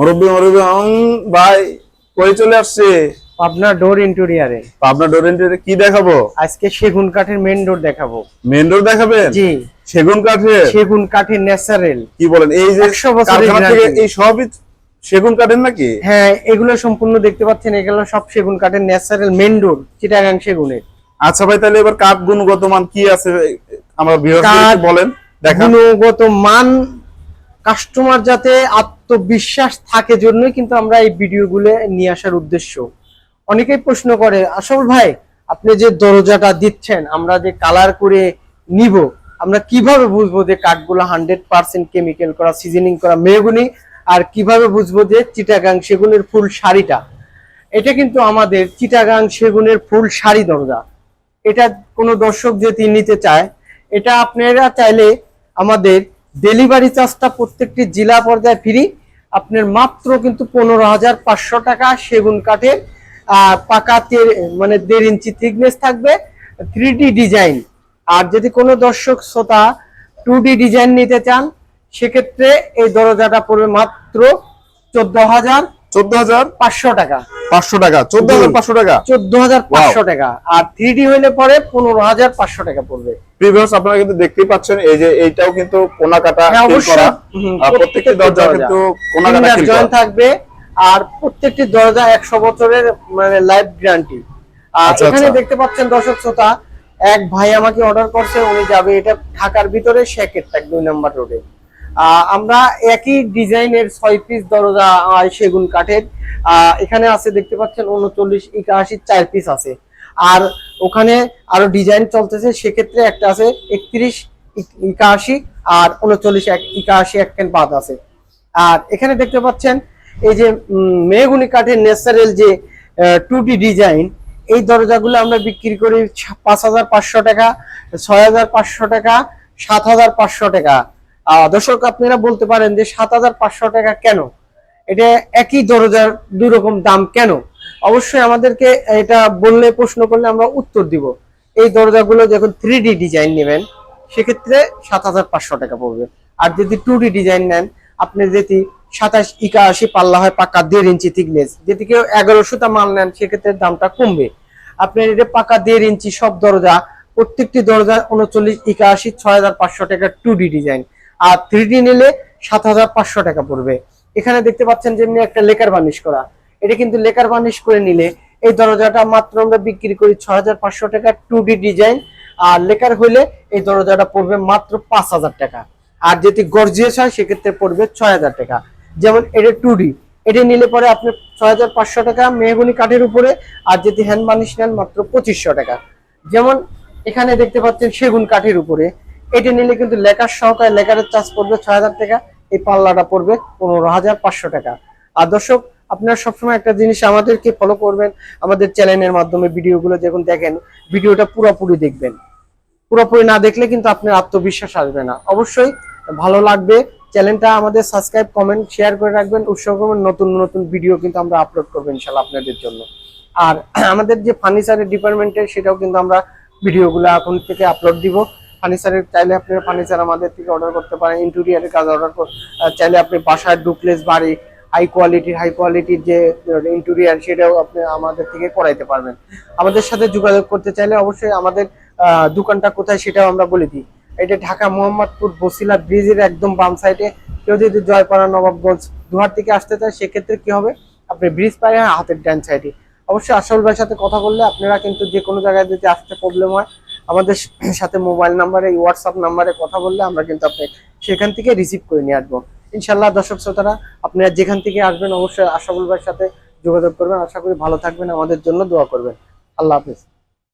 মুরব্বি মুরব্বি ভাই কই চলে আসছে? পাবনা ডোর ইন্টেরিয়রে। পাবনা ডোর ইন্টেরিয়রে কি দেখাবো? আজকে সেগুন কাঠের মেন ডোর দেখাবো। মেন ডোর দেখাবেন? জি, সেগুন কাঠের। সেগুন কাঠের ন্যাচারাল। কি বলেন, এই যে 100 বছরের কারখানা থেকে গ্যারান্টি। এই সবই সেগুন কাঠের নাকি? হ্যাঁ, এগুলো সম্পূর্ণ দেখতে পাচ্ছেন, এগুলো সব সেগুন কাঠের ন্যাচারাল মেন ডোর, চিটাগাং সেগুনের। আচ্ছা ভাই, তাহলে এবার কাঠ গুণগত মান কি আছে আমরা ভিউয়ারদের বলেন, দেখান। গুণগত মান কাস্টমার যাতে আত্মবিশ্বাস থাকে জন্যই কিন্তু আমরা এই ভিডিওগুলো নিয়ে আসার উদ্দেশ্য। অনেকেই প্রশ্ন করে, আসল ভাই আপনি যে দরজাটা দিচ্ছেন আমরা যে কালার করে নিব, আমরা কিভাবে বুঝবো যে কাঠগুলো 100% কেমিক্যাল করা, সিজনিং করা মেহগনি, আর কিভাবে বুঝবো যে চিটাগাং সেগুনের ফুল শাড়িটা? এটা কিন্তু আমাদের চিটাগাং সেগুনের ফুল শাড়ি দরজা। এটা কোনো দর্শক যদি নিতে চায়, এটা আপনারা চাইলে আমাদের ডেলিভারি চার্জটা প্রত্যেকটি জেলা পর্যায়ে ফ্রি। আপনার মাত্র কিন্তু 15,500 টাকা সেগুন কাঠের পাকা মানে 1.5 ইঞ্চি থিকনেস থাকবে, 3D ডিজাইন। আর যদি কোনো দর্শক শ্রোতা 2D ডিজাইন নিতে চান, সেক্ষেত্রে এই দরজাটা পড়বে মাত্র 14,500 টাকা। 500 টাকা, 14,500 টাকা, 14,500 টাকা। আর 3D হইলে পরে 15,500 টাকা পড়বে। প্রিভিয়াস আপনারা কিন্তু দেখতেই পাচ্ছেন, এই যে এইটাও কিন্তু কোনা কাটা ফিল করা, প্রত্যেকটি দরজা কিন্তু কোনা কাটা ফিল করা থাকবে। আর প্রত্যেকটি দরজা 100 বছরের মানে লাইফ গ্যারান্টি। আর এখানে দেখতে পাচ্ছেন দর্শক শ্রোতা, এক ভাই আমাকে অর্ডার করছে, উনি যাবে এটা ঢাকার ভিতরে শেকেরটাক 2 নম্বর রোডে। আমরা একই ডিজাইনের 6 পিস দরজা সেগুন কাঠের এখানে আছে, দেখতে পাচ্ছেন 39, 81, 4 পিস আছে। আর ওখানে আরো ডিজাইন চলতেছে, সেক্ষেত্রে একটা আছে 31, 81 আর 39, 81 এক বাদ আছে। আর এখানে দেখতে পাচ্ছেন এই যে মেহগনি কাঠের ন্যাচারাল যে 2D ডিজাইন, এই দরজাগুলো আমরা বিক্রি করি 5,500 টাকা, 6,500 টাকা, 7,500 টাকা। দর্শক আপনারা বলতে পারেন যে 7,500 টাকা কেন, এটা একই দরজার দুই রকম দাম কেন? অবশ্যই আমাদেরকে এটা বললে, প্রশ্ন করলে আমরা উত্তর দিব। এই দরজাগুলো যখন 3D ডিজাইন নেবেন, সেক্ষেত্রে 7,500 টাকা পড়বে। আর যদি 2D ডিজাইন নেন, আপনি যদি 27, 81 পাল্লা হয় পাকা 1.5 ইঞ্চি থিকনেস, যদি কেউ 11 সুতা মাল নেন, সেক্ষেত্রে দামটা কমবে। আপনার এটা পাকা 1.5 ইঞ্চি সব দরজা, প্রত্যেকটি দরজা 39, 81, 6,500 টাকা 2D ডিজাইন। আর 3D নিলে 7,500 টাকা পড়বে। এখানে দেখতে পাচ্ছেন যেমনি একটা লেকার বার্নিশ করা, এটা কিন্তু লেকার বার্নিশ করে নিলে এই দরজাটা মাত্র আমরা বিক্রি করি 6,500 টাকা 2D ডিজাইন। আর লেকার হইলে এই দরজাটা পড়বে মাত্র 5,000 টাকা। আর যদি গর্জিয়াস হয়, সেক্ষেত্রে পড়বে 6,000 টাকা। যেমন এটা 2D, এটা নিলে পরে আপনি 6,500 টাকা মেহগনি কাঠের উপরে। আর যদি হ্যান্ড বার্নিশ নেন, মাত্র 2,500 টাকা। যেমন এখানে দেখতে পাচ্ছেন সেগুন কাঠের উপরে, এটা নিলে কিন্তু লেকার সহকারে লেকারের চার্জ পড়বে 6,000 টাকা, এই পাল্লাটা পড়বে 15,500 টাকা। আর দর্শক আপনারা সবসময় একটা জিনিস আমাদেরকে ফলো করবেন, আমাদের চ্যানেলের মাধ্যমে ভিডিওগুলো যখন দেখেন, ভিডিওটা পুরোপুরি দেখবেন। পুরোপুরি না দেখলে কিন্তু আপনার আত্মবিশ্বাস আসবে না। অবশ্যই ভালো লাগবে, চ্যানেলটা আমাদের সাবস্ক্রাইব, কমেন্ট, শেয়ার করে রাখবেন। উৎসাহ করবেন, নতুন নতুন ভিডিও কিন্তু আমরা আপলোড করবো ইনশাল্লাহ আপনাদের জন্য। আর আমাদের যে ফার্নিচারের ডিপার্টমেন্টের, সেটাও কিন্তু আমরা ভিডিওগুলো এখন থেকে আপলোড দিব। ফার্নিচারের চাইলে আপনারা ফার্নিচার আমাদের থেকে অর্ডার করতে পারেন, ইন্টেরিয়রের কাজ অর্ডার চাইলে আপনি বাসার ডুপ্লেক্স বাড়ি হাই কোয়ালিটির যে ইন্টেরিয়র, সেটাও আপনি আমাদের থেকে করাইতে পারবেন। আমাদের সাথে যোগাযোগ করতে চাইলে অবশ্যই আমাদের দোকানটা কোথায় সেটাও আমরা বলে দিই। এটা ঢাকা মোহাম্মদপুর বসিলা ব্রিজের একদম বাম সাইডে। কেউ যদি জয়পাড়া, নবাবগঞ্জ, দুহার থেকে আসতে চায়, সেক্ষেত্রে কি হবে, আপনি ব্রিজ পাই হাতের ডান সাইডে। অবশ্যই আসল ভাইয়ের সাথে কথা বললে আপনারা কিন্তু যে কোনো জায়গায় যদি আসতে প্রবলেম হয়, আমাদের সাথে মোবাইল নাম্বারে, হোয়াটসঅ্যাপ নাম্বারে কথা বললে আমরা কিন্তু আপনি সেখান থেকে রিসিভ করে নিয়ে আসবো ইনশাল্লাহ। দর্শক শ্রোতারা, আপনারা যেখান থেকে আসবেন অবশ্যই আশরাফুল ভাইয়ের সাথে যোগাযোগ করবেন। আশা করি ভালো থাকবেন, আমাদের জন্য দোয়া করবেন। আল্লাহ হাফেজ।